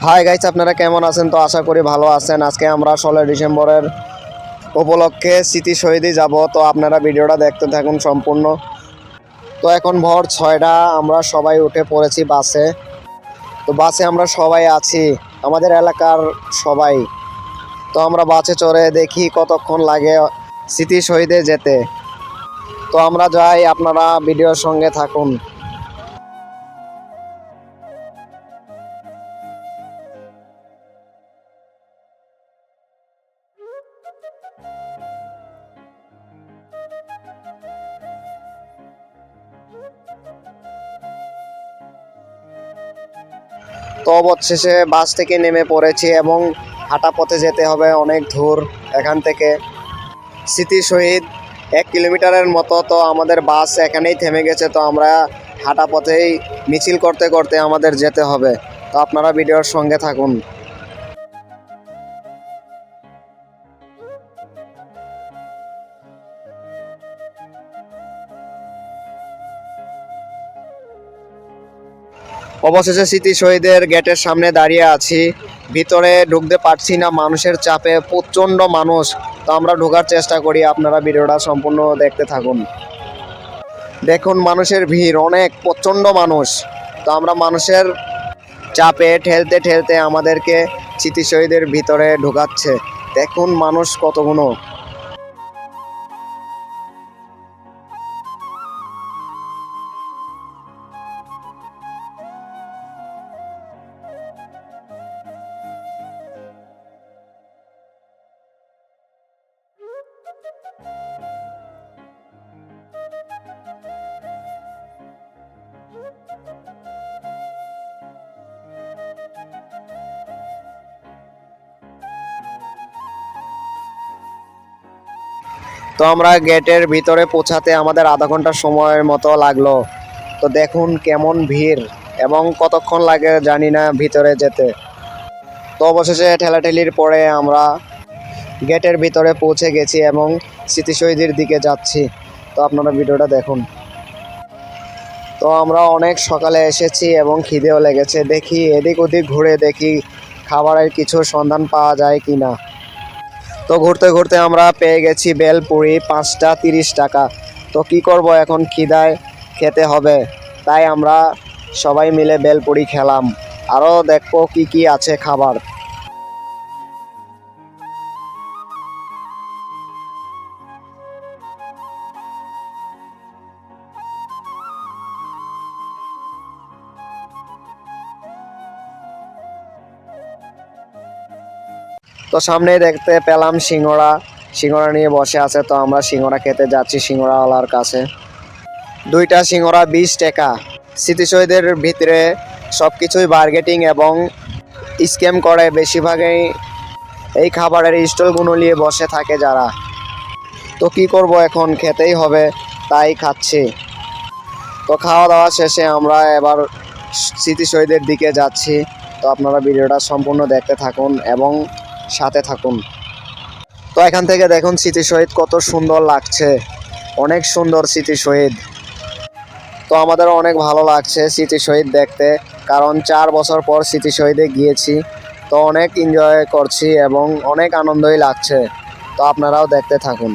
Hi guys, আপনারা কেমন আছেন? তো আশা করি ভালো আছেন। আজকে আমরা 16 ডিসেম্বরের উপলক্ষে স্মৃতি শহীদে যাব। তো আপনারা ভিডিওটা দেখতে থাকুন সম্পূর্ণ। তো এখন ভোর 6টা, আমরা সবাই উঠে পড়েছি বাসে। তো বাসে আমরা সবাই আছি, আমাদের এলাকার সবাই। তো আমরা বাসে চড়ে দেখি কতক্ষণ লাগে স্মৃতি শহীদে যেতে। তো আমরা যাই, আপনারা ভিডিওর সঙ্গে থাকুন। তো অবশেষে বাস থেকে নেমে পড়েছি এবং হাঁটা পথে যেতে হবে অনেক দূর এখান থেকে। স্মৃতি শহীদ 1 কিলোমিটারের মতো। তো আমাদের বাস এখানেই থেমে গেছে। তো আমরা হাঁটা পথেই মিছিল করতে করতে আমাদের যেতে হবে। তো আপনারা ভিডিওর সঙ্গে থাকুন। অবশেষে স্মৃতি শহীদের গেটের সামনে দাঁড়িয়ে আছি। ভিতরে ঢুকতে পারছি না, মানুষের চাপে প্রচণ্ড মানুষ। তো আমরা ঢোকার চেষ্টা করি, আপনারা ভিডিওটা সম্পূর্ণ দেখতে থাকুন। দেখুন মানুষের ভিড়, অনেক প্রচণ্ড মানুষ। তো আমরা মানুষের চাপে ঠেলতে ঠেলতে আমাদেরকে স্মৃতি শহীদের ভিতরে ঢোকাচ্ছে। দেখুন মানুষ কতগুলো। তো আমরা গেটের ভিতরে পৌঁছাতে আমাদের আধা ঘন্টা সময়ের মতো লাগলো। তো দেখুন কেমন ভিড় এবং কতক্ষণ লাগে জানি না ভিতরে যেতে। তো অবশেষে ঠেলাঠেলির পরে আমরা গেটের ভিতরে পৌঁছে গেছি এবং স্মৃতি শহীদের দিকে যাচ্ছি। তো আপনারা ভিডিওটা দেখুন। তো আমরা অনেক সকালে এসেছি এবং খিদেও লেগেছে। দেখি এদিক ওদিক ঘুরে দেখি খাবারের কিছু সন্ধান পাওয়া যায় কি না। তো ঘুরতে ঘুরতে আমরা পেয়ে গেছি বেলপুরি, 5টা 30 টাকা। তো কি করব, এখন খিদায় খেতে হবে, তাই আমরা সবাই মিলে বেলপুরি খেলাম। আরও দেখবো কি কি আছে খাবার। তো সামনে দেখতে পেলাম সিঙ্গড়া, সিঙ্গড়া নিয়ে বসে আছে। তো আমরা সিঙ্গড়া খেতে যাচ্ছি সিঙ্গড়াওয়ালার কাছে। 2টা সিঙ্গড়া 20 টাকা। স্মৃতি শহীদের ভিতরে সব কিছুই বার্গেটিং এবং স্ক্যাম করে। বেশিরভাগই এই খাবারের স্টলগুলো নিয়ে বসে থাকে যারা। তো কি করব, এখন খেতেই হবে, তাই খাচ্ছি। তো খাওয়া দাওয়া শেষে আমরা এবার স্মৃতি শহীদের দিকে যাচ্ছি। তো আপনারা ভিডিওটা সম্পূর্ণ দেখতে থাকুন এবং সাথে থাকুন। তো এখান থেকে দেখুন স্মৃতি শহীদ কত সুন্দর লাগছে, অনেক সুন্দর স্মৃতি শহীদ। তো আমাদের অনেক ভালো লাগছে স্মৃতি শহীদ দেখতে, কারণ 4 বছর পর স্মৃতি শহীদে গিয়েছি। তো অনেক এনজয় করছি এবং অনেক আনন্দই লাগছে। তো আপনারাও দেখতে থাকুন।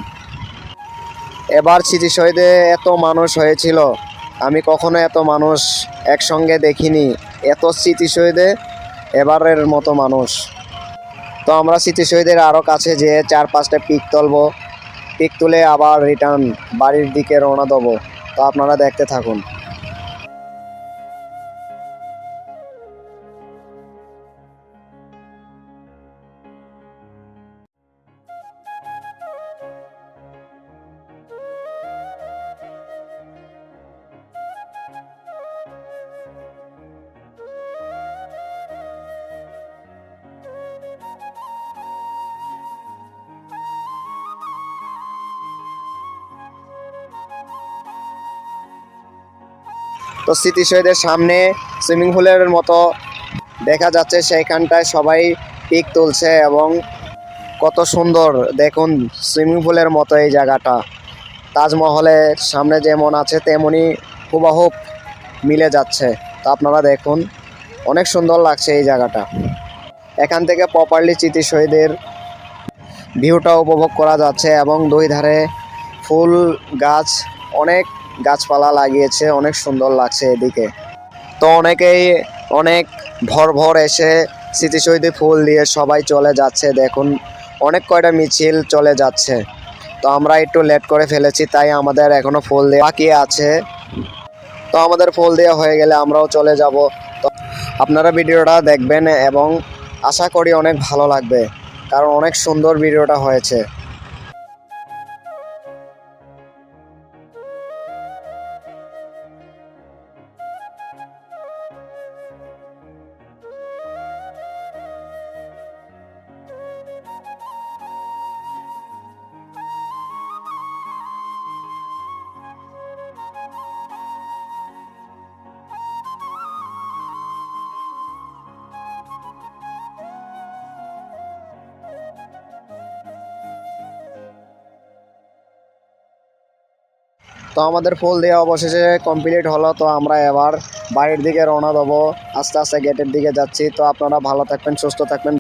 এবার স্মৃতি শহীদে এত মানুষ হয়েছিল, আমি কখনো এত মানুষ একসঙ্গে দেখিনি। এত স্মৃতি শহীদে এবারের মতো মানুষ। তো আমরা স্মৃতি শহীদের আরও কাছে যেয়ে 4-5টা পিক তুলবো। পিক তুলে আবার রিটার্ন বাড়ির দিকে রওনা দেবো। তো আপনারা দেখতে থাকুন। তো স্মৃতি শহীদের সামনে সুইমিং পুলের মতো দেখা যাচ্ছে, সেইখানটায় সবাই পিক তুলছে এবং কত সুন্দর দেখুন, সুইমিং পুলের মতো এই জায়গাটা। তাজমহলের সামনে যেমন আছে তেমনই হুবহু মিলে যাচ্ছে। তো আপনারা দেখুন, অনেক সুন্দর লাগছে এই জায়গাটা। এখান থেকে প্রপারলি স্মৃতি শহীদের ভিউটা উপভোগ করা যাচ্ছে এবং দুই ধারে ফুল গাছ, অনেক গাছপালা লাগিয়েছে, অনেক সুন্দর লাগছে এদিকে। তো অনেকেই অনেক ভর ভর এসে স্মৃতি শহীদে ফুল দিয়ে সবাই চলে যাচ্ছে। দেখুন অনেক কয়টা মিছিল চলে যাচ্ছে। তো আমরা একটু লেট করে ফেলেছি, তাই আমাদের এখনো ফুল দেওয়া বাকি আছে। তো আমাদের ফুল দেওয়া হয়ে গেলে আমরাও চলে যাব। তো আপনারা ভিডিওটা দেখবেন এবং আশা করি অনেক ভালো লাগবে, কারণ অনেক সুন্দর ভিডিওটা হয়েছে। তো আমাদের ফুল দেওয়া অবশেষে কমপ্লিট হলো। তো আমরা এবার বাড়ির দিকে রওনা দেবো, আস্তে আস্তে গেটের দিকে যাচ্ছি। তো আপনারা ভালো থাকবেন, সুস্থ থাকবেন।